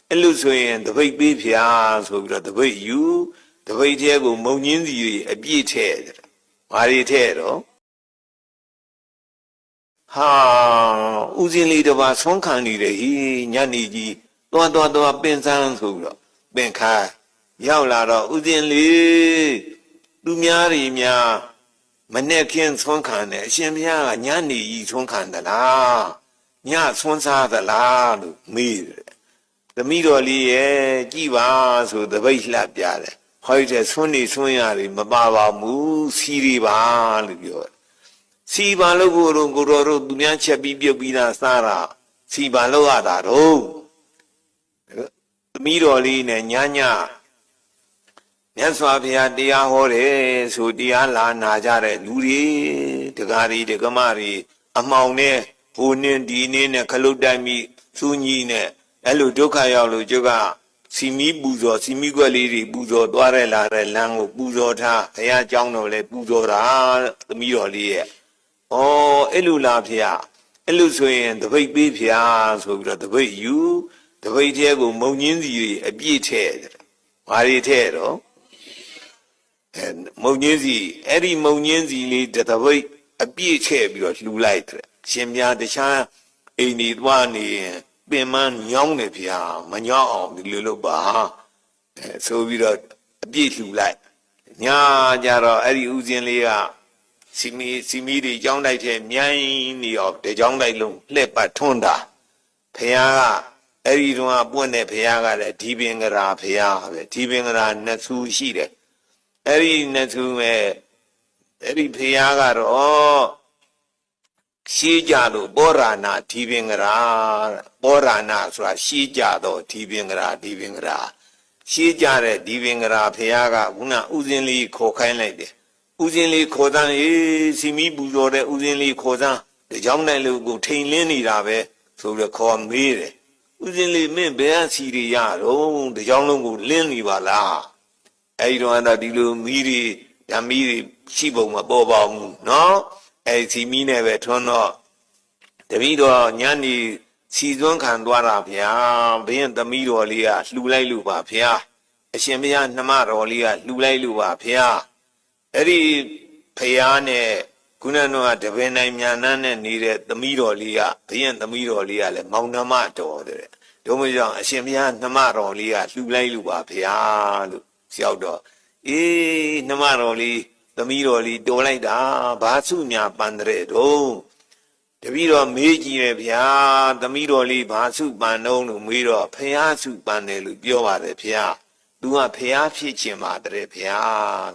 အဲ့လိုဆိုရင်တပိတ်ပေးဖျားဆိုပြီးတော့တပိတ်ယူတပိတ်ထဲကိုမုံညင်းစီတွေအပြည့်ထည့်တယ်ဘာတွေထည့်တော့ဟာဦးစင်းလေးတစ်ပါးဆုံးခံနေတယ်ဟိညနေကြီးသွားပင်စမ်းဆိုပြီးတော့ပင်ခါရောက်လာတော့ဦးစင်းလေးသူများတွေများမနဲ့ခင်းဆုံးခံတယ်အရှင်ဘုရားကညနေကြီးဆုံးခံသလားညဆုံးစားသလားလို့မေးတယ်သမီးတော်လေးရဲ့ကြည်ပါဆိုတပိတ်လှပ်ပြတယ်ဟောတဲ့ဆွန်းနေဆွန်းရတွေမပါပါဘူးစီရီပါလို့ပြောတယ်စီပါလို့ကိုယ်တော်တို့သူများချက်ပြီးပြုတ်ပြီးသားစားတာစီပါလို့ရတာတော့သမီးတော်လေးနဲ့ညမြတ်စွာဘုရားတရားဟောတယ်ဆိုတရားလာနာကြတဲ့လူတွေတကားတွေတကမတွေအမှောင်နဲ့ဟိုနင်းဒီနင်းနဲ့ခလုတ်တိုက်မိသူးကြီးနဲ့အဲ့လိုဒုက္ခရောက်လို့ကျုပ်ကစီမီပူဇော်စီမီကွက်လေးတွေပူဇော်သွားတဲ့လာတဲ့လမ်းကိုပူဇော်ထားဘုရားကျောင်းတော်လဲပူဇော်တာသမီးတော်လေးရဲ့ဩအဲ့လိုလားဖေအဲ့လိုဆိုရင်တပိတ်ပေးဖေဆိုပြီးတော့တပိတ်ယူတပိတ်ထဲကိုမုံညင်းစီတွေအပြည့်ထည့်တယ်ဘာတွေထည့်တော့မုံညင်းစီအဲ့ဒီမုံညင်းစီလေးတပိတ်အပြည့်ထည့်ပြီးတော့လှူလိုက်တယ်ရှင်မြတ်တခြားအိမ်ဒီသွားနေရင်ပင်မညောင်းတယ်ဖေမညောင်းအောင်ဒီလိုလုပ်ပါဆိုပြီးတော့အပြည့်လှူလိုက်ညာကြတော့အဲ့ဒီဦးစင်းလေးကစီမီတွေကြောင်းတိုက်ထဲမြိုင်းနေတော့တကြောင်းတိုက်လုံးလှက်ပတ်ထွန်းတာဖះကအဲ့ဒီတုန်းကပွင့်တဲ့ဖះကလည်းဒီပင်ကရာဖះပဲဒီပင်ကရာနှစ်ဆူရှိတယ်အဲ့ဒီနှစ်ဆူမဲ့အဲ့ဒီဖះကတော့ရှေးကြလို့ပောရဏဒီပင်ကရာပောရဏဆိုတာရှေးကြတော့ဒီပင်ကရာရှေးကြတဲ့ဒီပင်ကရာဖះကခုနဥစဉ်လေးခေါ်ခိုင်းလိုက်တယ်ဦးစင်းလေးခေါ်တန်းစီမီပူဇော်တဲ့ဦးစင်းလေးခေါ်တန်းတကြောင်းနိုင်လို့ကိုထိန်လင်းနေတာပဲဆိုပြီးခေါ်မေးတယ်ဦးစင်းလေးမင်းဘယ်အစီတွေရတော့တကြောင်းလုံးကိုလင်းနေပါလားအဲဒီတော့အဲ့ဒါဒီလိုမီးတွေဓမီးတွေရှိပုံမပေါ်ပါဘူးနော်အဲဒီစီမီနဲ့ပဲထွန်းတော့တပည့်တော်ညနေစီသွန်းခံသွားတာဗျာဘင်းသမီးတော်လေးကလှူလိုက်လို့ပါဗျာအရှင်ဘုရားနှမတော်လေးကလှူလိုက်လို့ပါဗျာအဲ့ဒီဖယားနဲ့ခုနကတပင်နိုင်မြန်နှန်းနဲ့နေတဲ့သမီးတော်လေးကဘုရင်သမီးတော်လေးကလည်းမောင်နှမတော်တဲ့တို့မကြောင့်အရှင်ဘုရားနှမတော်လေးကလှူလိုက်လို့ပါဖယားလို့လျှောက်တော့အေးနှမတော်လေးသမီးတော်လေးတော်လိုက်တာဘာစုညာပန်တဲ့တော့တပည့်တော်မေးကြည့်တယ်ဗျာသမီးတော်လေးဘာစုပန်တော့လို့မေးတော့ဖယားစုပန်တယ်လို့ပြောပါတယ်ဖယားသူကဖယားဖြစ်ခြင်းပါတယ်ဖယား